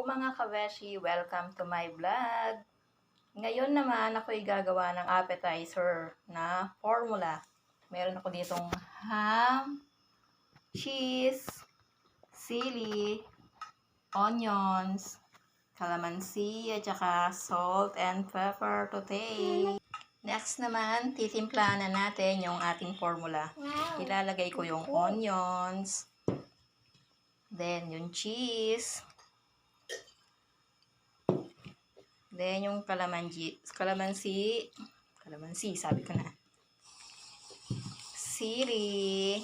mga kabeshi, welcome to my vlog. Ngayon naman ako'y gagawa ng appetizer na formula. Meron ako ditong ham, cheese, sili, onions, calamansi, at saka salt and pepper to taste. Next naman, titimplahan na natin yung ating formula. Ilalagay ko yung onions, then yung cheese, then yung calamansi, sabi ko na. Sili.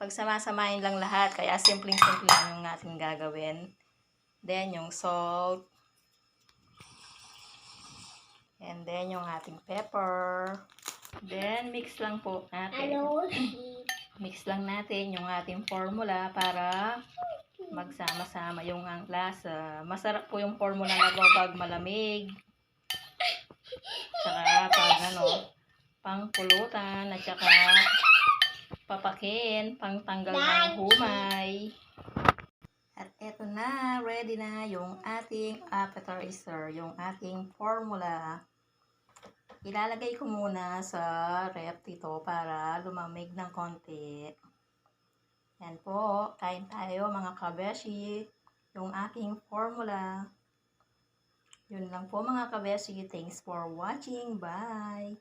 Pagsama-samahin lang lahat, kaya simpleng-simple lang yung ating gagawin. Then yung salt. And then yung ating pepper. Then mix lang po natin. Mix lang natin yung ating formula para magsama-sama yung ang lasa. Masarap po yung formula na pag malamig. Tsaka pag pangpulutan at saka papakin, pangtanggal ng humay. At eto na, ready na yung ating appetizer, yung ating formula. Ilalagay ko muna sa ref dito para lumamig ng konti. Yan po, kain tayo mga kabeshi, yung aking formula. Yun lang po mga kabeshi, thanks for watching, bye!